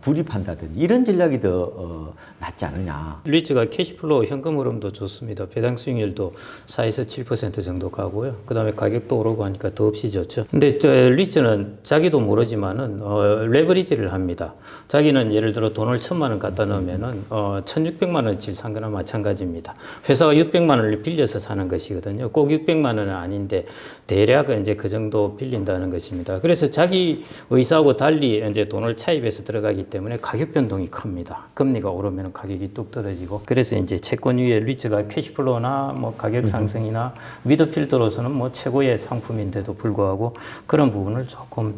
불입한다든지 이런 전략이 더 낫지 않느냐. 리츠가 캐시플로우 현금 흐름도 좋습니다. 배당 수익률도 4에서 7% 정도 가고요. 그다음에 가격도 오르고 하니까 더없이 좋죠. 근데 리츠는 자기도 모르지만은 레버리지를 합니다. 자기는 예를 들어 돈을 1,000만 원 갖다 넣으면은 1,600만 원어치를 산 거나 마찬가지입니다. 회사가 600만 원을 빌려서 사는 것이거든요. 꼭 600만 원은 아닌데 대략 이제 그 정도 빌린다는 것입니다. 그래서 자기 의사하고 달리 이제 돈을 차입해서 들어가기 때문에 가격 변동이 큽니다. 금리가 오르면 가격이 뚝 떨어지고 그래서 이제 채권 위에 리츠가 캐시플로우나 뭐 가격 상승이나 미드필더로서는 뭐 최고의 상품인데도 불구하고 그런 부분을 조금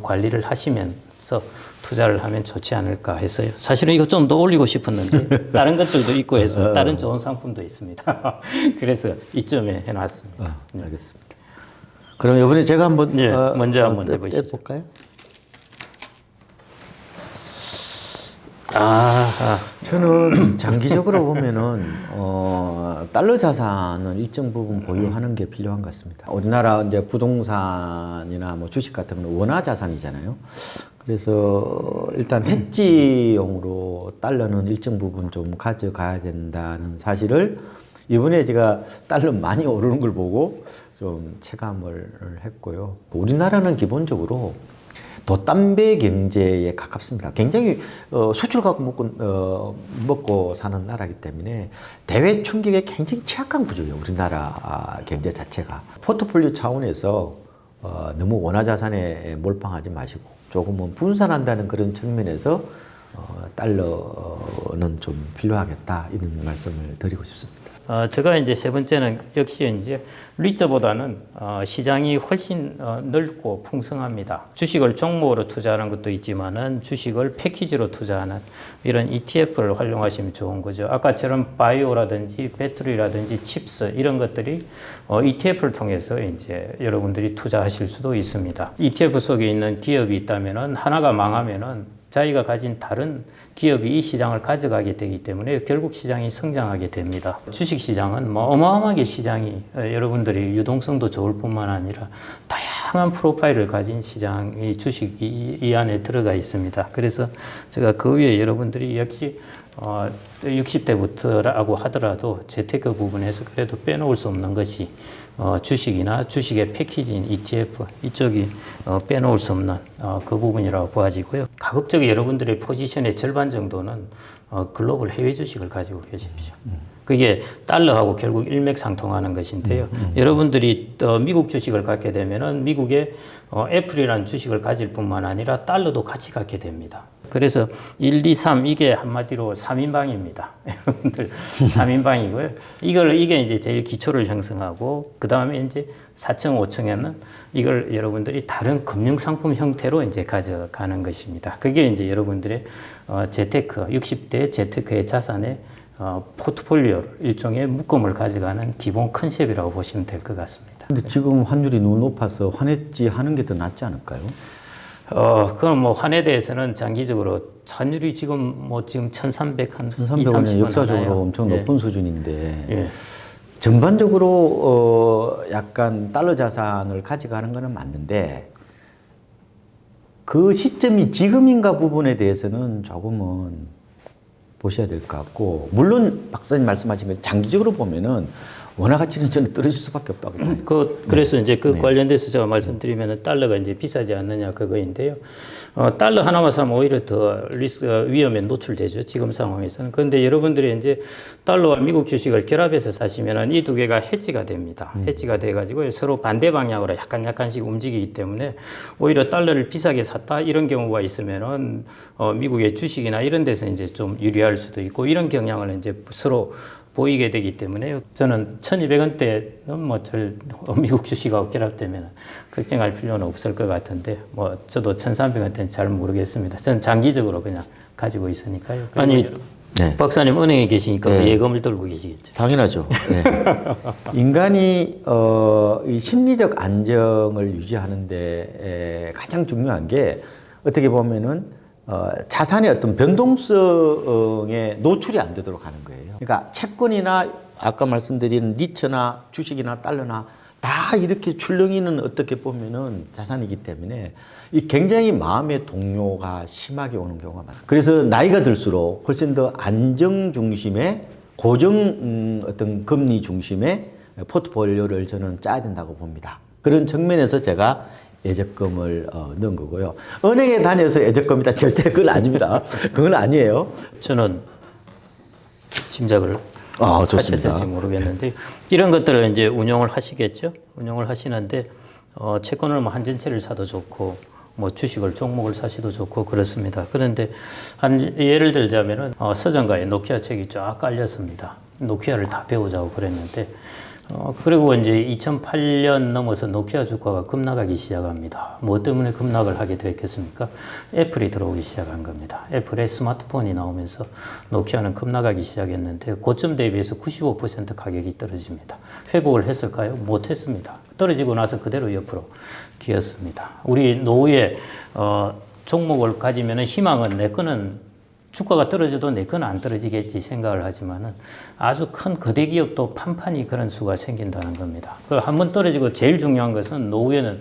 관리를 하시면서 투자를 하면 좋지 않을까 했어요. 사실은 이거 좀 더 올리고 싶었는데 다른 것들도 있고 해서 다른 좋은 상품도 있습니다. 그래서 이쯤에 해놨습니다. 알겠습니다. 그럼 이번에 제가 한번 예, 먼저 한번 해보시죠. 해볼까요? 저는 장기적으로 보면은 달러 자산은 일정 부분 보유하는 게 필요한 것 같습니다. 우리나라 이제 부동산이나 뭐 주식 같은 건 원화 자산이잖아요. 그래서 일단 해지용으로 달러는 일정 부분 좀 가져가야 된다는 사실을 이번에 제가 달러 많이 오르는 걸 보고 좀 체감을 했고요. 우리나라는 기본적으로 돛담배 경제에 가깝습니다. 굉장히 수출 갖고 먹고 사는 나라이기 때문에 대외 충격에 굉장히 취약한 구조예요. 우리나라 경제 자체가. 포트폴리오 차원에서 너무 원화 자산에 몰빵하지 마시고 조금은 분산한다는 그런 측면에서 달러는 좀 필요하겠다 이런 말씀을 드리고 싶습니다. 제가 이제 세 번째는 역시 이제 리츠보다는 시장이 훨씬 넓고 풍성합니다. 주식을 종목으로 투자하는 것도 있지만은 주식을 패키지로 투자하는 이런 ETF를 활용하시면 좋은 거죠. 아까처럼 바이오라든지 배터리라든지 칩스 이런 것들이 ETF를 통해서 이제 여러분들이 투자하실 수도 있습니다. ETF 속에 있는 기업이 있다면은 하나가 망하면은 자기가 가진 다른 기업이 이 시장을 가져가게 되기 때문에 결국 시장이 성장하게 됩니다. 주식 시장은 뭐 어마어마하게 시장이 여러분들이 유동성도 좋을 뿐만 아니라 다양한 프로파일을 가진 시장이 주식이 이 안에 들어가 있습니다. 그래서 제가 그 위에 여러분들이 역시 60대부터라고 하더라도 재테크 부분에서 그래도 빼놓을 수 없는 것이 주식이나 주식의 패키지인 ETF 이쪽이 빼놓을 수 없는 그 부분이라고 보아지고요. 가급적이 여러분들의 포지션의 절반 정도는 글로벌 해외 주식을 가지고 계십시오. 그게 달러하고 결국 일맥상통하는 것인데요. 여러분들이 미국 주식을 갖게 되면은 미국의 애플이라는 주식을 가질 뿐만 아니라 달러도 같이 갖게 됩니다. 그래서 1, 2, 3 이게 한마디로 3인방입니다. 여러분들 3인방이고요. 이게 이제 제일 기초를 형성하고 그 다음에 이제 4층, 5층에는 이걸 여러분들이 다른 금융 상품 형태로 이제 가져가는 것입니다. 그게 이제 여러분들의 재테크, 60대 재테크의 자산의 포트폴리오를 일종의 묶음을 가져가는 기본 컨셉이라고 보시면 될 것 같습니다. 근데 지금 환율이 너무 높아서 환해지 하는 게 더 낫지 않을까요? 그럼 뭐 환에 대해서는 장기적으로 환율이 지금 1,300, 한 1,300원이 역사적으로 하나요? 엄청 예. 높은 수준인데 예. 전반적으로 약간 달러 자산을 가져가는 것은 맞는데 그 시점이 지금인가 부분에 대해서는 조금은 보셔야 될 것 같고 물론 박사님 말씀하신 것 장기적으로 보면은 원화 가치는 저는 떨어질 수밖에 없다고 봐요. 그래서 이제 그 관련돼서 제가 말씀드리면 달러가 이제 비싸지 않느냐 그거인데요. 달러 하나만 사면 오히려 더 위험에 노출되죠. 지금 상황에서는. 그런데 여러분들이 이제 달러와 미국 주식을 결합해서 사시면은 이 두 개가 해지가 됩니다. 해지가 돼가지고 서로 반대 방향으로 약간씩 움직이기 때문에 오히려 달러를 비싸게 샀다 이런 경우가 있으면은 미국의 주식이나 이런 데서 이제 좀 유리할 수도 있고 이런 경향을 이제 서로 보이게 되기 때문에 저는 1,200원대는 뭐 미국 주식하고 결합되면 걱정할 필요는 없을 것 같은데 뭐 저도 1,300원대는 잘 모르겠습니다. 저는 장기적으로 그냥 가지고 있으니까요. 아니, 네. 박사님 은행에 계시니까 네. 예금을 들고 계시겠죠. 당연하죠. 네. 인간이 이 심리적 안정을 유지하는데 가장 중요한 게 어떻게 보면은 자산의 어떤 변동성에 노출이 안 되도록 하는 거예요. 그러니까 채권이나 아까 말씀드린 리츠나 주식이나 달러나 다 이렇게 출렁이는 어떻게 보면은 자산이기 때문에 이 굉장히 마음의 동요가 심하게 오는 경우가 많아요. 그래서 나이가 들수록 훨씬 더 안정 중심의 고정 어떤 금리 중심의 포트폴리오를 저는 짜야 된다고 봅니다. 그런 측면에서 제가 예적금을 넣은 거고요. 은행에 다녀서 예적금이다 절대 그건 아닙니다. 그건 아니에요. 저는 짐작을 좋습니다. 하실지 모르겠는데 이런 것들을 이제 운용을 하시겠죠. 운용을 하시는데 채권을 뭐 한 전체를 사도 좋고 뭐 주식을 종목을 사시도 좋고 그렇습니다. 그런데 예를 들자면은 서점가에 노키아 책이 쫙 깔렸습니다. 노키아를 다 배우자고 그랬는데 그리고 이제 2008년 넘어서 노키아 주가가 급락하기 시작합니다. 뭐 때문에 급락을 하게 됐겠습니까? 애플이 들어오기 시작한 겁니다. 애플의 스마트폰이 나오면서 노키아는 급락하기 시작했는데 고점 대비해서 95% 가격이 떨어집니다. 회복을 했을까요? 못했습니다. 떨어지고 나서 그대로 옆으로 기었습니다. 우리 노후에 종목을 가지면 희망은 내 거는 주가가 떨어져도 내 건 안 떨어지겠지 생각을 하지만은 아주 큰 거대 기업도 판판이 그런 수가 생긴다는 겁니다. 그 한번 떨어지고 제일 중요한 것은 노후에는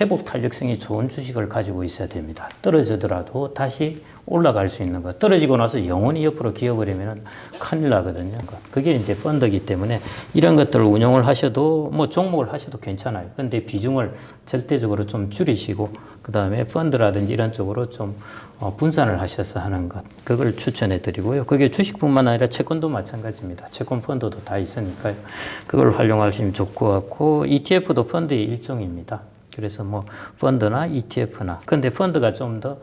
회복 탄력성이 좋은 주식을 가지고 있어야 됩니다. 떨어지더라도 다시 올라갈 수 있는 것. 떨어지고 나서 영원히 옆으로 기어버리면 큰일 나거든요. 그게 이제 펀드이기 때문에 이런 것들을 운용을 하셔도 뭐 종목을 하셔도 괜찮아요. 근데 비중을 절대적으로 좀 줄이시고 그 다음에 펀드라든지 이런 쪽으로 좀 분산을 하셔서 하는 것. 그걸 추천해 드리고요. 그게 주식뿐만 아니라 채권도 마찬가지입니다. 채권 펀드도 다 있으니까요. 그걸 활용하시면 좋을 것 같고 ETF도 펀드의 일종입니다. 그래서 뭐 펀드나 ETF나 근데 펀드가 좀 더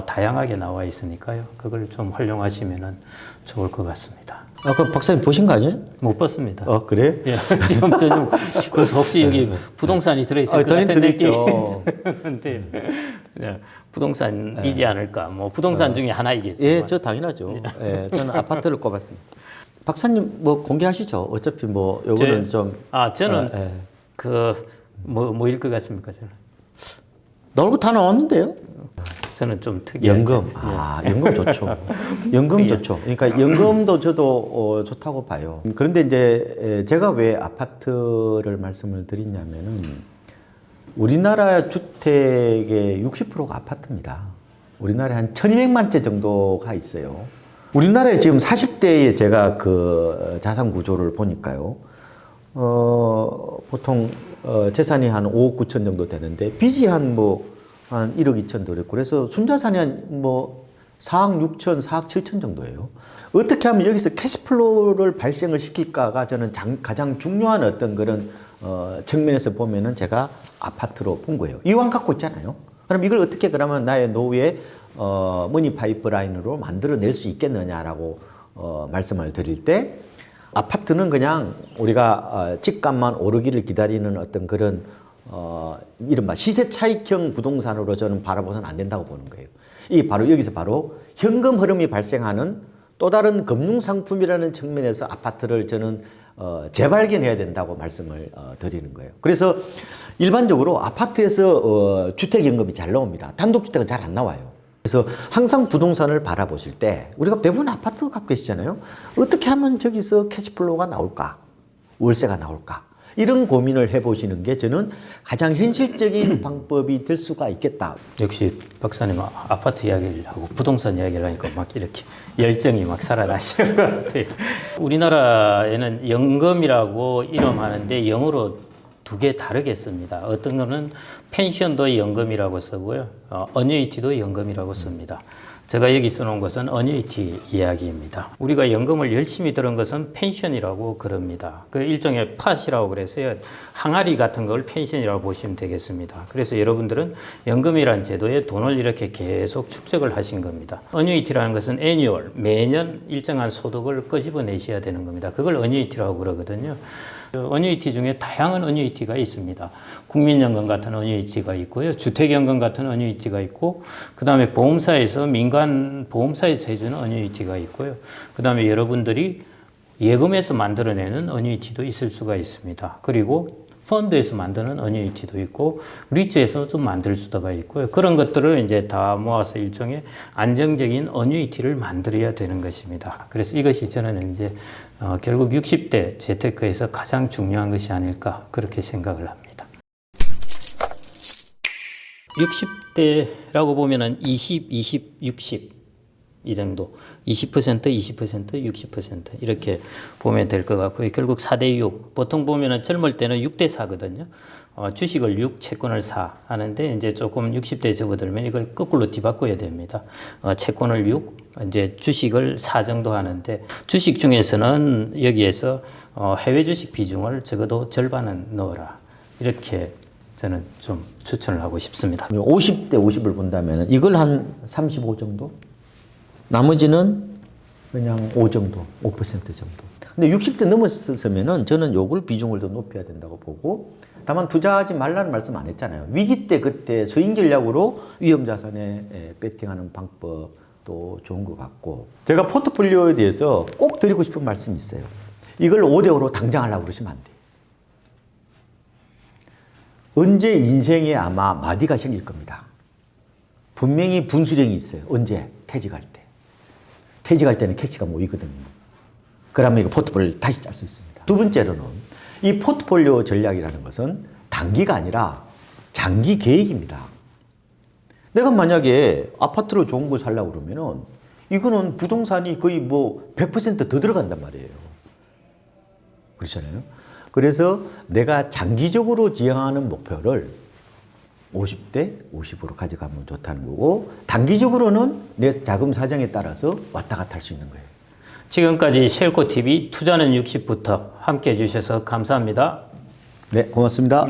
다양하게 나와 있으니까요. 그걸 좀 활용하시면 좋을 것 같습니다. 그 박사님 보신 거 아니에요? 못 봤습니다. 그래? 예, 지금 저는 그래서 혹시 여기 부동산이 들어있을 것 같은 느낌. 근데 부동산이지 않을까. 뭐 부동산 중에 하나이겠죠. 예, 저 당연하죠. 예, 저는 아파트를 꼽았습니다. 박사님 뭐 공개하시죠. 어차피 뭐 요거는 좀 저는 뭐일 것 같습니까? 저는 나올 다 나왔는데요. 저는 좀 특이한 연금. 연금 좋죠. 연금 좋죠. 그러니까 연금도 저도 좋다고 봐요. 그런데 이제 제가 왜 아파트를 말씀을 드리냐면은 우리나라 주택의 60%가 아파트입니다. 우리나라에 한 1200만 채 정도가 있어요. 우리나라에 지금 40대에 제가 그 자산 구조를 보니까요. 보통 재산이 한 5억 9천 정도 되는데 빚이 한 1억 2천 그랬고 그래서 순자산이 한 4억 6천, 4억 7천 정도예요. 어떻게 하면 여기서 캐시플로우를 발생을 시킬까가 저는 가장 중요한 어떤 그런 측면에서 보면은 제가 아파트로 본 거예요. 이왕 갖고 있잖아요. 그럼 이걸 어떻게 그러면 나의 노후에 머니 파이프라인으로 만들어낼 수 있겠느냐라고 말씀을 드릴 때 아파트는 그냥 우리가 집값만 오르기를 기다리는 어떤 그런 이른바 시세 차익형 부동산으로 저는 바라보서는 안 된다고 보는 거예요. 이 바로 여기서 바로 현금 흐름이 발생하는 또 다른 금융 상품이라는 측면에서 아파트를 저는 재발견해야 된다고 말씀을 드리는 거예요. 그래서 일반적으로 아파트에서 주택연금이 잘 나옵니다. 단독주택은 잘 안 나와요. 그래서 항상 부동산을 바라보실 때 우리가 대부분 아파트 갖고 계시잖아요. 어떻게 하면 저기서 캐시플로우가 나올까? 월세가 나올까? 이런 고민을 해보시는 게 저는 가장 현실적인 방법이 될 수가 있겠다. 역시 박사님 아파트 이야기를 하고 부동산 이야기를 하니까 막 이렇게 열정이 막 살아나시는 것 같아요. 우리나라에는 연금이라고 이름하는데 영어로 두 개 다르게 씁니다. 어떤 거는 펜션도 연금이라고 쓰고요. 어뉴이티도 연금이라고 씁니다. 제가 여기 써놓은 것은 어뉴이티 이야기입니다. 우리가 연금을 열심히 들은 것은 펜션이라고 그럽니다. 그 일종의 팟이라고 그래서요. 항아리 같은 걸 펜션이라고 보시면 되겠습니다. 그래서 여러분들은 연금이라는 제도에 돈을 이렇게 계속 축적을 하신 겁니다. 어뉴이티라는 것은 애뉴얼, 매년 일정한 소득을 끄집어내셔야 되는 겁니다. 그걸 어뉴이티라고 그러거든요. 어뉴이티 중에 다양한 어뉴이티가 있습니다. 국민연금 같은 어뉴이티가 있고요. 주택연금 같은 어뉴이티가 있고, 그 다음에 보험사에서, 민간 보험사에서 해주는 어뉴이티가 있고요. 그 다음에 여러분들이 예금에서 만들어내는 어뉴이티도 있을 수가 있습니다. 그리고 펀드에서 만드는 어뉴이티도 있고, 리츠에서도 만들 수가 있고요. 그런 것들을 이제 다 모아서 일종의 안정적인 어뉴이티를 만들어야 되는 것입니다. 그래서 이것이 저는 이제 결국 60대 재테크에서 가장 중요한 것이 아닐까 그렇게 생각을 합니다. 60대라고 보면은 20, 20, 60 이 정도 20%, 20%, 60% 이렇게 보면 될 것 같고요. 결국 4대 6 보통 보면은 젊을 때는 6대 4거든요. 주식을 6, 채권을 4 하는데 이제 조금 60대에 접어들면 이걸 거꾸로 뒤바꿔야 됩니다. 채권을 6, 이제 주식을 4 정도 하는데 주식 중에서는 여기에서 해외 주식 비중을 적어도 절반은 넣어라. 이렇게 저는 좀 추천을 하고 싶습니다. 50대 50을 본다면 이걸 한 35 정도? 나머지는 그냥 5 정도, 5% 정도. 근데 60대 넘었으면은 저는 요걸 비중을 더 높여야 된다고 보고, 다만 투자하지 말라는 말씀 안 했잖아요. 위기 때 그때 서인 전략으로 위험 자산에 배팅하는 방법도 좋은 것 같고, 제가 포트폴리오에 대해서 꼭 드리고 싶은 말씀이 있어요. 이걸 5대 5로 당장 하려고 그러시면 안 돼요. 언제 인생에 아마 마디가 생길 겁니다. 분명히 분수령이 있어요. 언제? 퇴직할 때. 퇴직할 때는 캐시가 모이거든요. 그러면 이거 포트폴리오를 다시 짤 수 있습니다. 두 번째로는 이 포트폴리오 전략이라는 것은 단기가 아니라 장기 계획입니다. 내가 만약에 아파트로 좋은 거 살려고 그러면은 이거는 부동산이 거의 뭐 100% 더 들어간단 말이에요. 그렇잖아요. 그래서 내가 장기적으로 지향하는 목표를 50대 50으로 가져가면 좋다는 거고, 단기적으로는 내 자금 사정에 따라서 왔다 갔다 할 수 있는 거예요. 지금까지 셀코TV 투자는 60부터 함께 해주셔서 감사합니다. 네, 고맙습니다.